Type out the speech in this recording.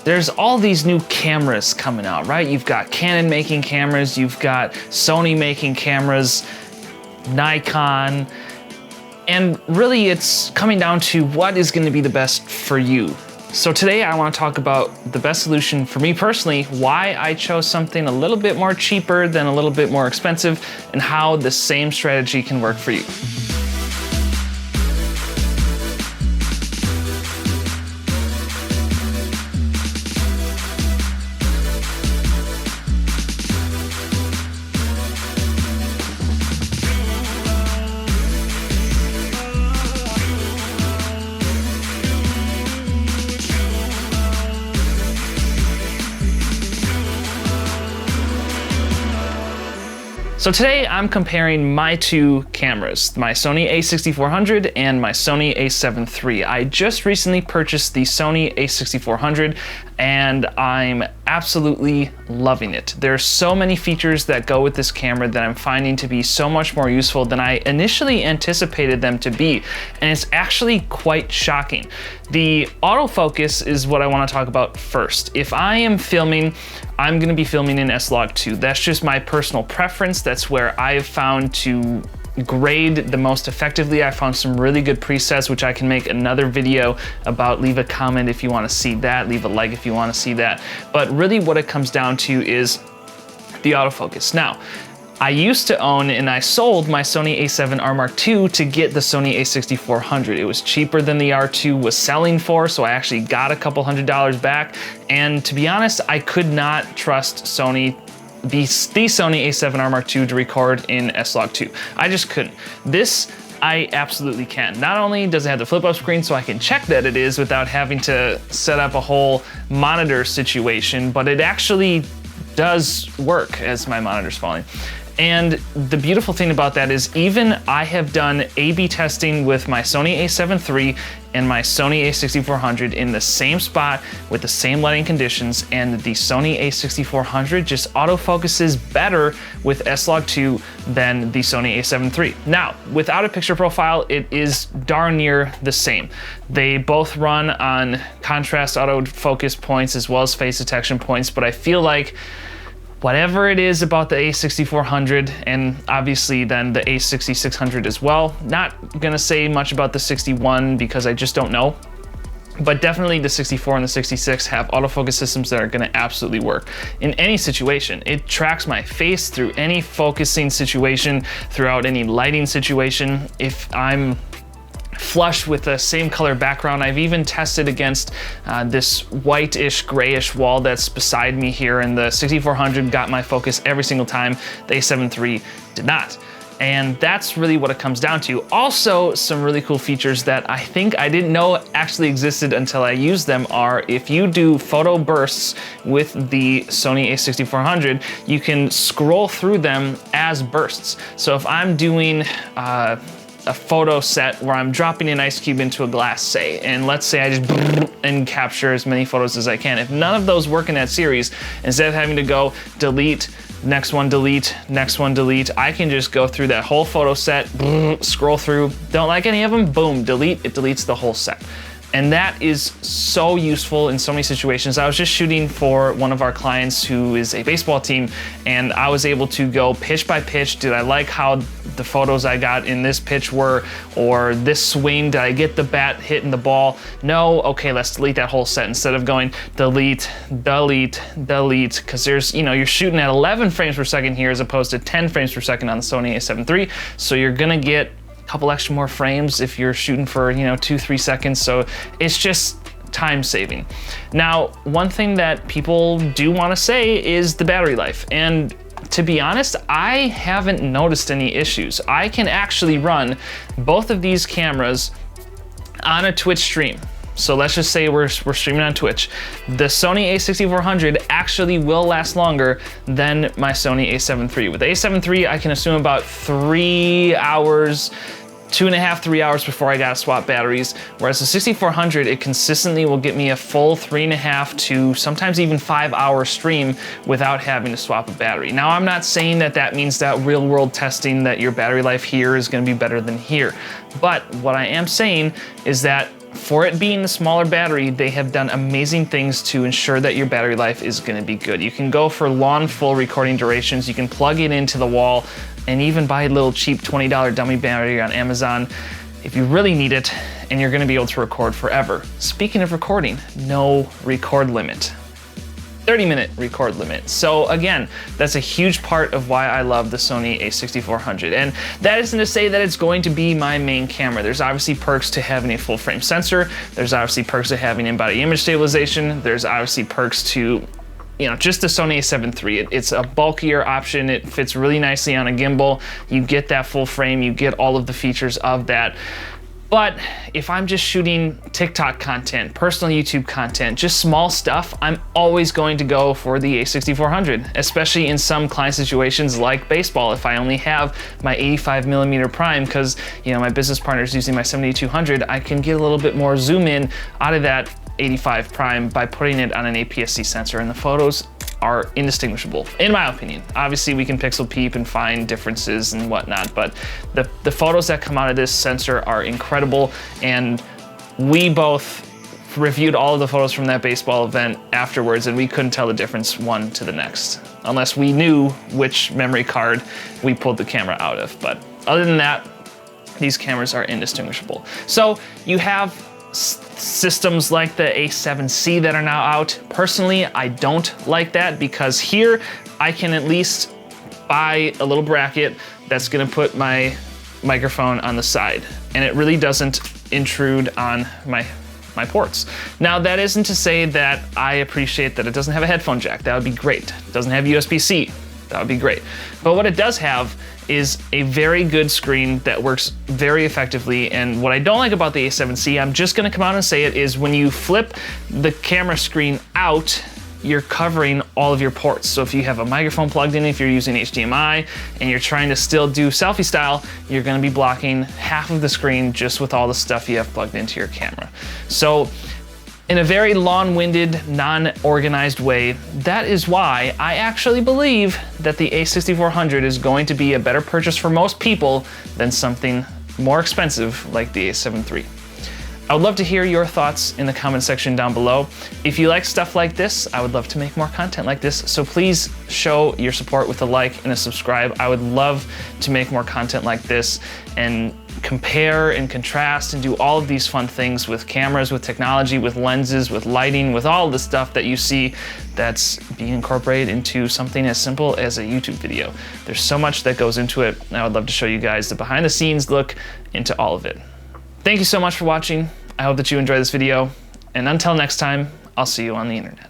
there's all these new cameras coming out, right? You've got Canon making cameras, you've got Sony making cameras, Nikon, and really it's coming down to what is gonna be the best for you. So today I want to talk about the best solution for me personally, why I chose something a little bit more cheaper than a little bit more expensive, and how the same strategy can work for you. So today I'm comparing my two cameras, my Sony A6400 and my Sony A7iii. I just recently purchased the Sony A6400 and I'm absolutely loving it. There's so many features that go with this camera that I'm finding to be so much more useful than I initially anticipated them to be, and it's actually quite shocking. The autofocus is what I want to talk about first. If I am filming, I'm going to be filming in S-Log2. That's just my personal preference. That's where I've found to grade the most effectively. I found some really good presets, which I can make another video about. Leave a comment if you want to see that, leave a like if you want to see that. But really what it comes down to is the autofocus. Now, I used to own and I sold my Sony A7R Mark II to get the Sony A6400. It was cheaper than the R2 was selling for, so I actually got a couple $100 back. And to be honest, I could not trust Sony, the Sony A7R Mark II to record in S-Log2. I just couldn't. This, I absolutely can. Not only does it have the flip up screen so I can check that it is without having to set up a whole monitor situation, but it actually does work as my monitor's falling. And the beautiful thing about that is even I have done A/B testing with my Sony A7iii and my Sony A6400 in the same spot with the same lighting conditions, and the Sony A6400 just autofocuses better with S-Log2 than the Sony A7iii. Now, without a picture profile, it is darn near the same. They both run on contrast autofocus points as well as face detection points, but I feel like whatever it is about the A6400, and obviously then the A6600 as well, not gonna say much about the 61 because I just don't know, but definitely the 64 and the 66 have autofocus systems that are gonna absolutely work in any situation. It tracks my face through any focusing situation, throughout any lighting situation. If I'm flush with the same color background, I've even tested against this whitish grayish wall that's beside me here, and the 6400 got my focus every single time. The A7iii did not. And that's really what it comes down to. Also, some really cool features that I think I didn't know actually existed until I used them are, if you do photo bursts with the Sony A6400, you can scroll through them as bursts. So if I'm doing a photo set where I'm dropping an ice cube into a glass, say, and let's say I just and capture as many photos as I can. If none of those work in that series, instead of having to go delete, next one delete, next one delete, I can just go through that whole photo set, scroll through, don't like any of them, boom, delete, it deletes the whole set. And that is so useful in so many situations. I was just shooting for one of our clients who is a baseball team, and I was able to go pitch by pitch. Did I like how the photos I got in this pitch were, or this swing? Did I get the bat hitting the ball? No? Okay, let's delete that whole set instead of going delete, delete, delete, because there's, you know, you're shooting at 11 frames per second here as opposed to 10 frames per second on the Sony A7iii. So you're gonna get couple extra more frames if you're shooting for, you know, 2-3 seconds. So it's just time saving. Now, one thing that people do want to say is the battery life. And to be honest, I haven't noticed any issues. I can actually run both of these cameras on a Twitch stream. So let's just say we're streaming on Twitch. The Sony A6400 actually will last longer than my Sony A7iii. With the A7iii, I can assume about 3 hours, 2.5, 3 hours before I gotta swap batteries. Whereas the 6400, it consistently will get me a full 3.5 to sometimes even 5 hour stream without having to swap a battery. Now, I'm not saying that that means that real world testing that your battery life here is gonna be better than here. But what I am saying is that for it being a smaller battery, they have done amazing things to ensure that your battery life is gonna be good. You can go for long, full recording durations. You can plug it into the wall and even buy a little cheap $20 dummy battery on Amazon if you really need it, and you're gonna be able to record forever. Speaking of recording, no record limit. 30-minute record limit. So again, that's a huge part of why I love the Sony A6400. And that isn't to say that it's going to be my main camera. There's obviously perks to having a full frame sensor. There's obviously perks to having in-body image stabilization. There's obviously perks to, you know, just the Sony A7iii. It's a bulkier option. It fits really nicely on a gimbal. You get that full frame. You get all of the features of that. But if I'm just shooting TikTok content, personal YouTube content, just small stuff, I'm always going to go for the A6400, especially in some client situations like baseball. If I only have my 85mm prime, because you know my business partner is using my 7200, I can get a little bit more zoom in out of that 85 prime by putting it on an aps-c sensor, and the photos are indistinguishable, in my opinion. Obviously, we can pixel peep and find differences and whatnot, but the photos that come out of this sensor are incredible, and we both reviewed all of the photos from that baseball event afterwards, and we couldn't tell the difference one to the next, unless we knew which memory card we pulled the camera out of. But other than that, these cameras are indistinguishable. So you have systems like the A7C that are now out. Personally, I don't like that, because here I can at least buy a little bracket that's gonna put my microphone on the side, and it really doesn't intrude on my ports. Now, that isn't to say that I appreciate that it doesn't have a headphone jack. That would be great. It doesn't have USB-C. That would be great. But what it does have is a very good screen that works very effectively. And what I don't like about the A7C, I'm just gonna come out and say it, is when you flip the camera screen out, you're covering all of your ports. So if you have a microphone plugged in, if you're using HDMI, and you're trying to still do selfie style, you're gonna be blocking half of the screen just with all the stuff you have plugged into your camera. So in a very long-winded, non-organized way, that is why I actually believe that the A6400 is going to be a better purchase for most people than something more expensive like the A7iii. I would love to hear your thoughts in the comment section down below. If you like stuff like this, I would love to make more content like this, so please show your support with a like and a subscribe. I would love to make more content like this and compare and contrast and do all of these fun things with cameras, with technology, with lenses, with lighting, with all the stuff that you see that's being incorporated into something as simple as a YouTube video. There's so much that goes into it, and I would love to show you guys the behind the scenes look into all of it. Thank you so much for watching. I hope that you enjoyed this video, and until next time, I'll see you on the internet.